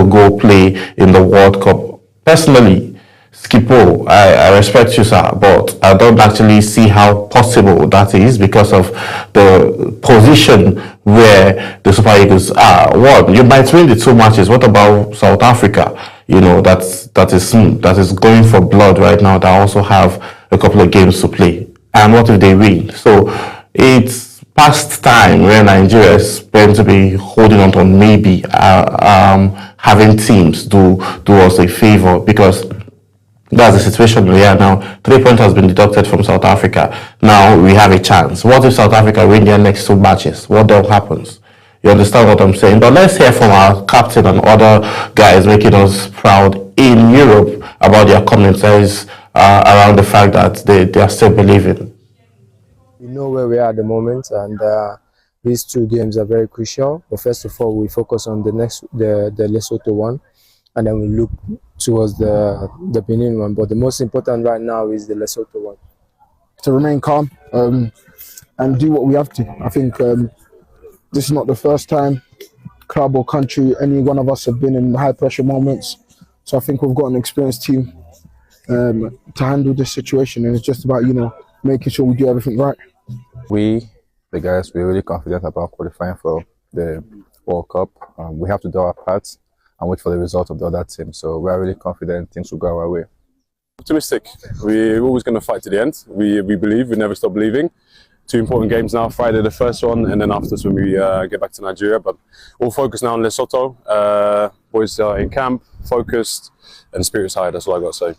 go play in the World Cup. Personally, Skipo, I respect you, sir, but I don't actually see how possible that is because of the position where the Super Eagles are. One, you might win the two matches. What about South Africa? You know, that is going for blood right now. They also have a couple of games to play. And what if they win? So it's past time where Nigeria is going to be holding on to maybe having teams do us a favor, because that's the situation we are now. 3 points has been deducted from South Africa. Now we have a chance. What if South Africa win their next two matches? What then happens? You understand what I'm saying? But let's hear from our captain and other guys making us proud in Europe about their commentaries around the fact that they are still believing. We know where we are at the moment, and these two games are very crucial. But first of all, we focus on the Lesotho one, and then we look towards the Benin one. But the most important right now is the Lesotho one. To remain calm and do what we have to. I think this is not the first time club or country any one of us have been in high pressure moments. So I think we've got an experienced team to handle this situation, and it's just about, you know, making sure we do everything right. We, the guys, we're really confident about qualifying for the World Cup. We have to do our part and wait for the result of the other team. So we're really confident things will go our way. Optimistic. We're always going to fight to the end. We believe, we never stop believing. Two important games now, Friday the first one, and then afterwards when we get back to Nigeria. But all focused now on Lesotho. Boys are in camp, focused, and spirits high. That's all I got to say.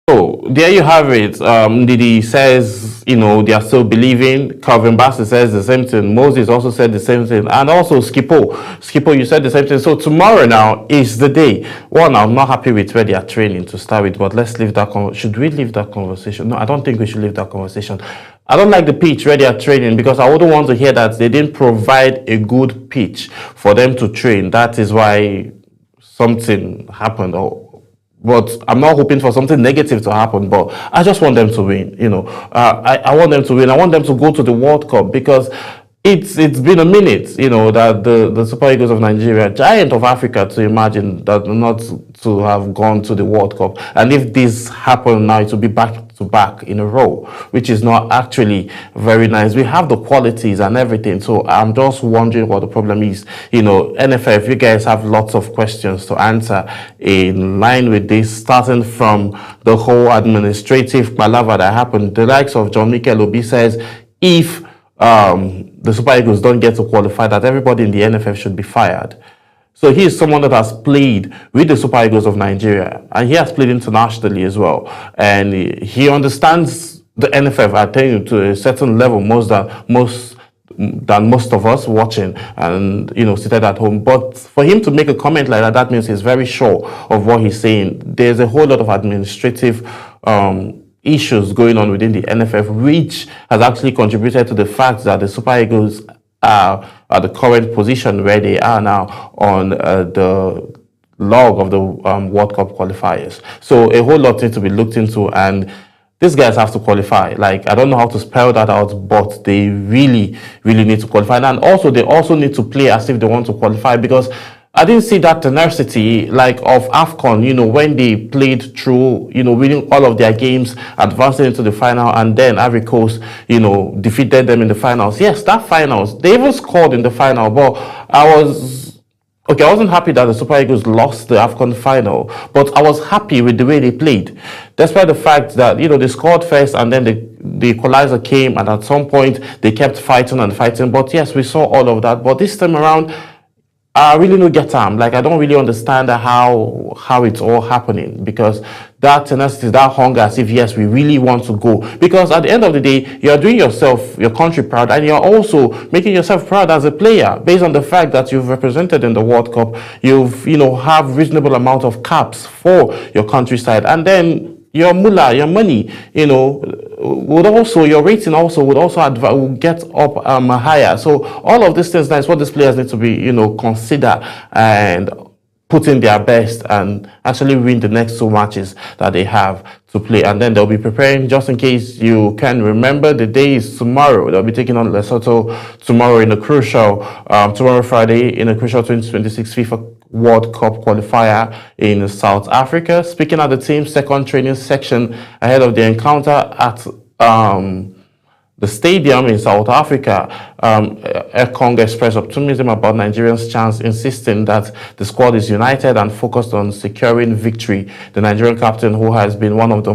So there you have it. Ndidi says, you know, they are still believing. Calvin Bassett says the same thing. Moses also said the same thing. And also Skipo, you said the same thing. So tomorrow now is the day. One, I'm not happy with where they are training to start with, but let's leave that. Should we leave that conversation? No, I don't think we should leave that conversation. I don't like the pitch where they are training, because I wouldn't want to hear that they didn't provide a good pitch for them to train. That is why something happened. But I'm not hoping for something negative to happen, but I just want them to win. You know, I want them to win. I want them to go to the World Cup, because it's been a minute, you know, that the Super Eagles of Nigeria, giant of Africa, to imagine that not to have gone to the World Cup. And if this happened now, it will be back to back in a row, which is not actually very nice. We have the qualities and everything, so I'm just wondering what the problem is. You know, NFF, you guys have lots of questions to answer in line with this, starting from the whole administrative palaver that happened. The likes of John Mikel Obi says, if the Super Eagles don't get to qualify, that everybody in the NFF should be fired. So he is someone that has played with the Super Eagles of Nigeria, and he has played internationally as well. And he understands the NFF, I tell you, to a certain level, than most of us watching and, you know, seated at home. But for him to make a comment like that, that means he's very sure of what he's saying. There's a whole lot of administrative issues going on within the NFF, which has actually contributed to the fact that the Super Eagles are at the current position where they are now on the log of the World Cup qualifiers. So a whole lot needs to be looked into, and these guys have to qualify. Like, I don't know how to spell that out, but they really, really need to qualify. And also, they also need to play as if they want to qualify, because I didn't see that tenacity like of AFCON, you know, when they played through, you know, winning all of their games, advancing into the final, and then Ivory Coast, you know, defeated them in the finals. Yes, that finals, they even scored in the final, but I wasn't happy that the Super Eagles lost the AFCON final, but I was happy with the way they played. Despite the fact that, you know, they scored first and then the equalizer came, and at some point they kept fighting and fighting. But yes, we saw all of that. But this time around, I really don't get them. Like, I don't really understand how it's all happening, because that tenacity, that hunger, as if, yes, we really want to go. Because at the end of the day, you're doing yourself, your country proud, and you're also making yourself proud as a player, based on the fact that you've represented in the World Cup. You've, you know, have reasonable amount of caps for your countryside, and then your mullah, your money, you know, would also, your rating also would also would get up higher. So all of these things, that's what these players need to be, you know, consider. And put in their best and actually win the next two matches that they have to play. And then they'll be preparing, just in case you can remember, the day is tomorrow. They'll be taking on Lesotho tomorrow in a crucial, tomorrow Friday, in a crucial 2026 FIFA World Cup qualifier in South Africa. Speaking at the team's second training section ahead of the encounter at the stadium in South Africa, Ekong expressed optimism about Nigerians' chance, insisting that the squad is united and focused on securing victory. The Nigerian captain, who has been one of the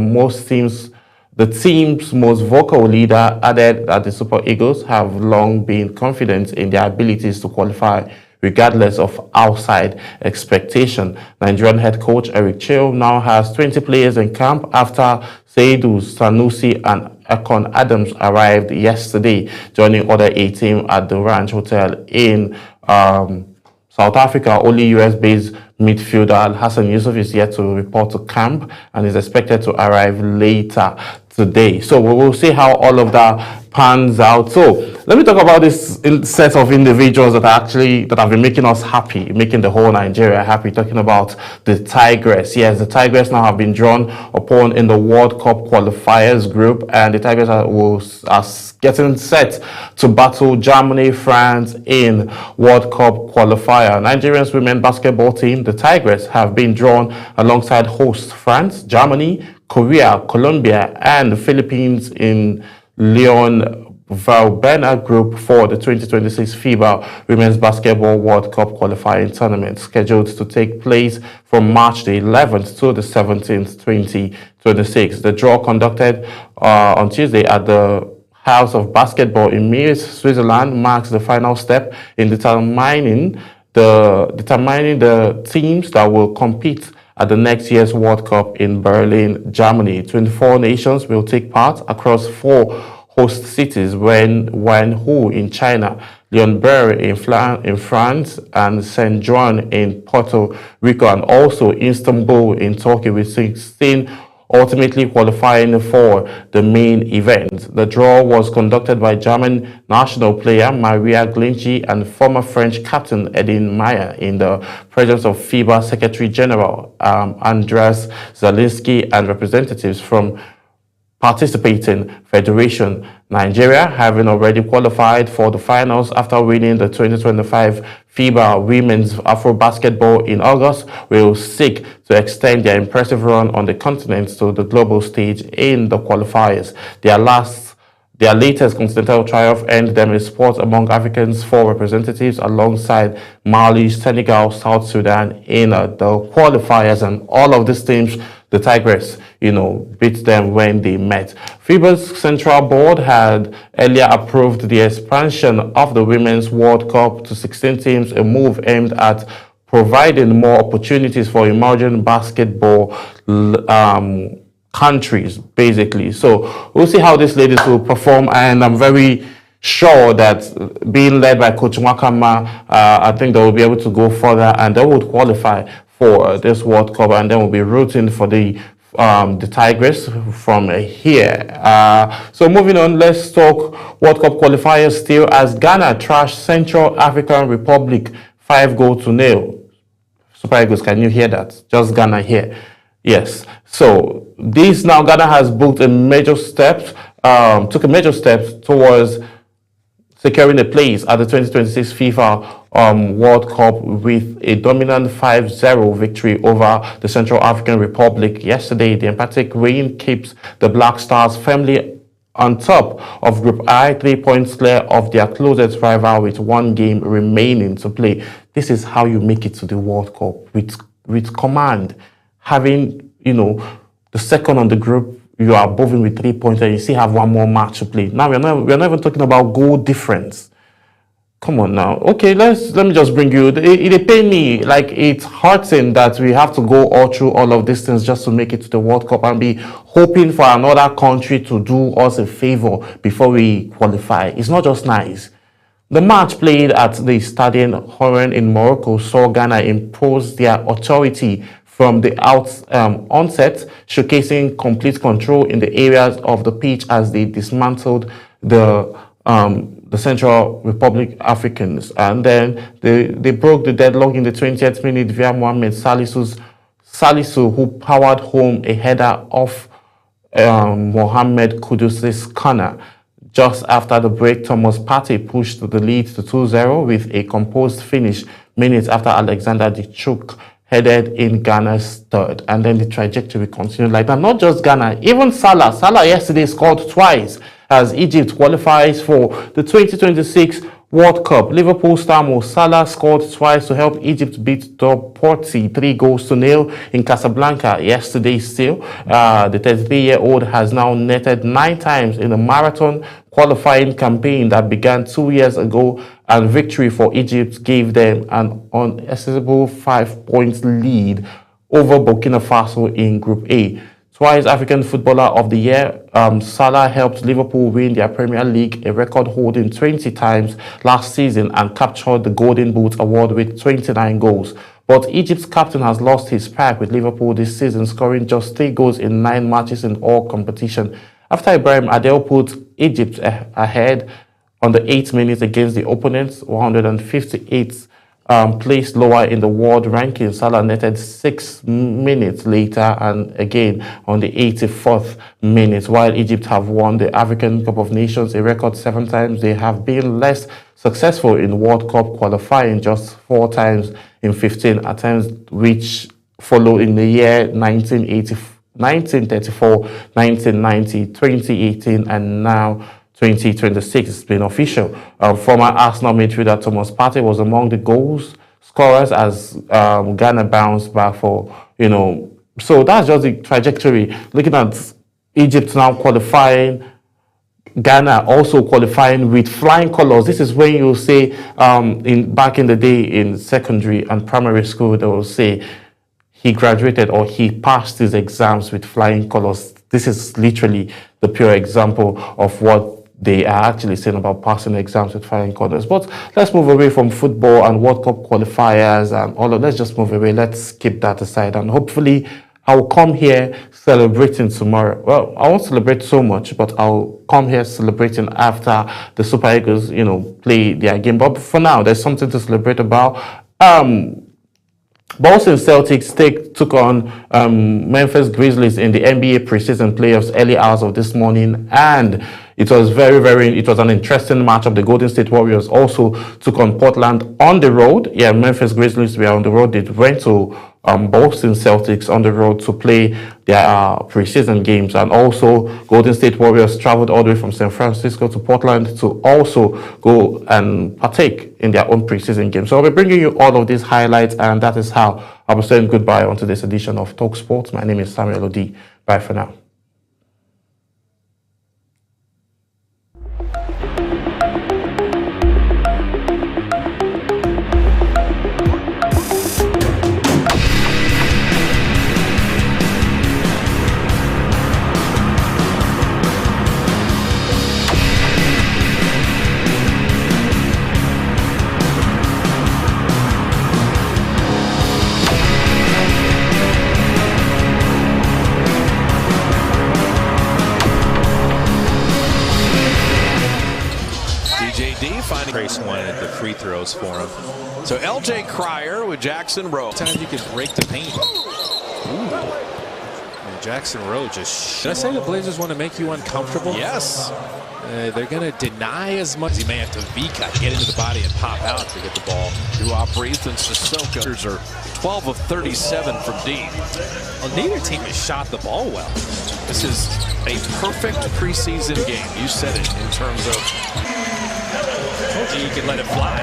team's most vocal leader, added that the Super Eagles have long been confident in their abilities to qualify, regardless of outside expectation. Nigerian head coach Eric Chell now has 20 players in camp after Seydou Sanusi and Akon Adams arrived yesterday, joining other 18 at the Ranch Hotel in South Africa. Only US-based midfielder Hassan Yusuf is yet to report to camp and is expected to arrive later today. So we will see how all of that pans out. So let me talk about this set of individuals that have been making us happy, making the whole Nigeria happy. Talking about the Tigress. Yes, the Tigress now have been drawn upon in the World Cup qualifiers group, and the Tigress are getting set to battle Germany, France in World Cup qualifier. Nigeria's women basketball team, the Tigress, have been drawn alongside hosts France, Germany, Korea, Colombia, and the Philippines in Leon Valbena group for the 2026 FIBA Women's Basketball World Cup qualifying tournament, scheduled to take place from March the 11th to the 17th, 2026. The draw, conducted on Tuesday at the House of Basketball in Mies, Switzerland, marks the final step in determining the teams that will compete at the next year's World Cup in Berlin, Germany. 24 nations will take part across 4 host cities: Wanhu in China, Lyon-Berre in France, and Saint John in Puerto Rico, and also Istanbul in Turkey, with 16 ultimately qualifying for the main event. The draw was conducted by German national player Maria Glinci and former French captain Edin Meyer in the presence of FIBA Secretary General Andras Zielinski and representatives from participating federation. Nigeria, having already qualified for the finals after winning the 2025 FIBA Women's Afro Basketball in August, will seek to extend their impressive run on the continent to the global stage in the qualifiers. Their latest continental triumph earned them a spot among Africa's 4 representatives alongside Mali, Senegal, South Sudan in the qualifiers, and all of these teams, the Tigress, beat them when they met. FIBA's Central Board had earlier approved the expansion of the Women's World Cup to 16 teams, a move aimed at providing more opportunities for emerging basketball countries, basically. So we'll see how these ladies will perform, and I'm very sure that being led by Coach Wakama, I think they will be able to go further and they would qualify for this World Cup, and then we'll be rooting for the Tigress from here. So moving on, let's talk World Cup qualifiers still, as Ghana trashed Central African Republic 5-0. Super Eagles, can you hear that? Just Ghana here. Yes. So this now, Ghana has booked took a major step towards securing a place at the 2026 FIFA World Cup with a dominant 5-0 victory over the Central African Republic yesterday. The emphatic win keeps the Black Stars firmly on top of Group I, 3 points clear of their closest rival with 1 game remaining to play. This is how you make it to the World Cup, with command, having the second on the group. You are moving with 3 points and you still have 1 more match to play. Now we're not even talking about goal difference. Come on now. Okay, let me just bring you. It pain me, like it's hurting that we have to go all through all of these things just to make it to the World Cup and be hoping for another country to do us a favor before we qualify. It's not just nice. The match played at the Stadion Horen in Morocco saw Ghana impose their authority from the onset, showcasing complete control in the areas of the pitch as they dismantled the the Central Republic Africans. And then they broke the deadlock in the 20th minute via Mohamed Salisu, who powered home a header off Mohamed Kudus's corner. Just after the break, Thomas Partey pushed the lead to 2-0 with a composed finish minutes after Alexander Dichuk headed in Ghana's third. And then the trajectory continued like that. Not just Ghana, even Salah. Salah yesterday scored twice as Egypt qualifies for the 2026 World Cup. Liverpool star Mo Salah scored twice to help Egypt beat Porto 3-0 in Casablanca yesterday still. The 33-year-old has now netted 9 times in the marathon qualifying campaign that began 2 years ago, and victory for Egypt gave them an unaccessible 5-point lead over Burkina Faso in Group A. Twice African Footballer of the Year, Salah helped Liverpool win their Premier League, a record holding 20 times last season, and captured the Golden Boot award with 29 goals. But Egypt's captain has lost his spark with Liverpool this season, scoring just 3 goals in 9 matches in all competition. After Ibrahim Adel put Egypt ahead on the 8th minute against the opponents, 158th placed lower in the world ranking, Salah netted 6 minutes later and again on the 84th minute. While Egypt have won the African Cup of Nations a record 7 times, they have been less successful in World Cup qualifying, just 4 times in 15 attempts, which followed in the year 1934, 1990, 2018, and now 2026. It's been official. Former Arsenal midfielder Thomas Partey was among the goals scorers as Ghana bounced back for, so that's just the trajectory. Looking at Egypt now qualifying, Ghana also qualifying with flying colors. This is when you say, back in the day in secondary and primary school, they will say he graduated or he passed his exams with flying colors. This is literally the pure example of what they are actually saying about passing exams with flying colors. But let's move away from football and World Cup qualifiers and all of. Let's just move away. Let's keep that aside, and hopefully I'll come here celebrating tomorrow. Well, I won't celebrate so much, but I'll come here celebrating after the Super Eagles, play their game. But for now, there's something to celebrate about. Boston Celtics took on Memphis Grizzlies in the NBA preseason playoffs early hours of this morning, and it was it was an interesting matchup. The Golden State Warriors also took on Portland on the road. Yeah, Memphis Grizzlies were on the road. They went to Boston Celtics on the road to play their preseason games, and also Golden State Warriors traveled all the way from San Francisco to Portland to also go and partake in their own preseason game. So I'll be bringing you all of these highlights, and that is how I'll be saying goodbye on today's edition of Talk Sports. My name is Samuel Odi. Bye for now. Trace wanted the free throws for him. So LJ Cryer with Jackson Rowe. Times you can break the paint. Ooh. And Jackson Rowe just. Did I say the Blazers want to make you uncomfortable? Yes. They're going to deny as much. He may have to V-cut, get into the body and pop out to get the ball. Duop and Sissoko are 12 of 37 from deep. Well, neither team has shot the ball well. This is a perfect preseason game. You said it in terms of. Told you can let it fly.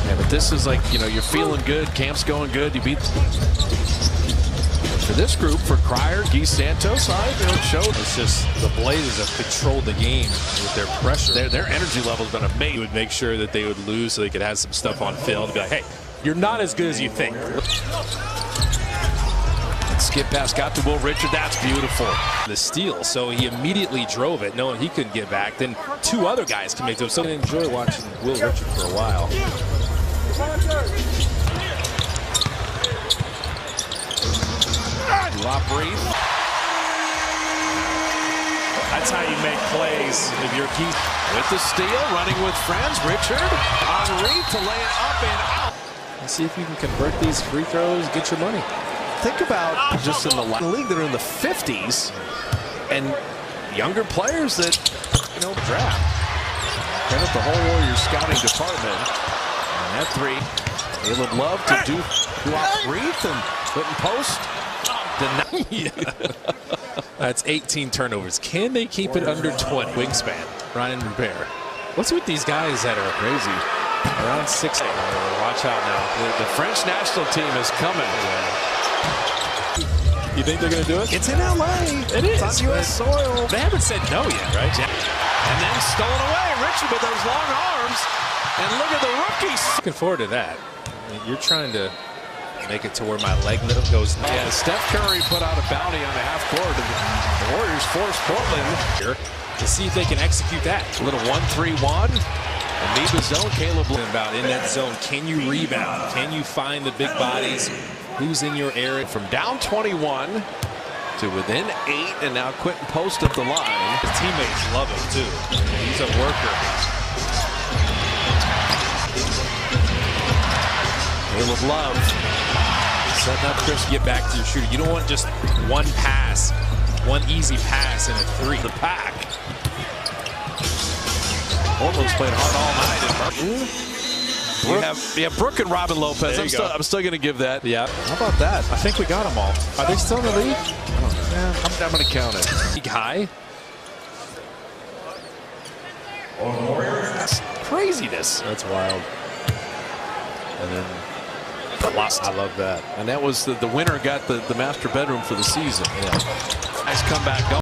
Yeah, but this is like, you're feeling good. Camp's going good. You beat. For this group, for Cryer, Guy Santos, it showed. It's just the Blazers have controlled the game with their pressure. Their energy level's been amazing. He would make sure that they would lose so they could have some stuff on film. Be like, hey, you're not as good as you think. Skip pass got to Will Richard. That's beautiful. The steal, so he immediately drove it, knowing he couldn't get back. Then 2 other guys can make them. So I enjoy watching Will Richard for a while. That's how you make plays if you're key. With the steal, running with friends. Richard Henry to lay it up and out. Let's see if you can convert these free throws, get your money. Think about just in the league that are in the 50s and younger players that, draft. Credit the whole Warriors scouting department. And that three, Caleb Love to do off Reith and Quentin Post. That's 18 turnovers. Can they keep it under 20? Wingspan, Ryan Rivera. What's with these guys that are crazy? Around 6'8". Watch out now. The French national team is coming. You think they're going to do it? It's in L.A. It is. It's on U.S. soil. They haven't said no yet, right? And then stolen away. Richard with those long arms. And look at the rookies. Looking forward to that. I mean, you're trying to make it to where my leg goes. Yeah, Steph Curry put out a bounty on the half court. And the Warriors forced Portland here to see if they can execute that. A little 1-3-1. Amoeba zone. Caleb about in that zone. Can you rebound? Can you find the big bodies? Who's in your area? From down 21 to within 8, and now Quentin Post at the line. His teammates love him too. He's a worker. Caleb Love setting up Chris to get back to your shooter. You don't want just one pass, one easy pass and a three. The pack. Portland's played hard all night. You have Brooke and Robin Lopez. I'm still going to give that. Yeah. How about that? I think we got them all. Are they still in the league? I'm going to count it. League high. That's craziness. That's wild. And then I love that. And that was the winner got the master bedroom for the season. Yeah. Nice comeback.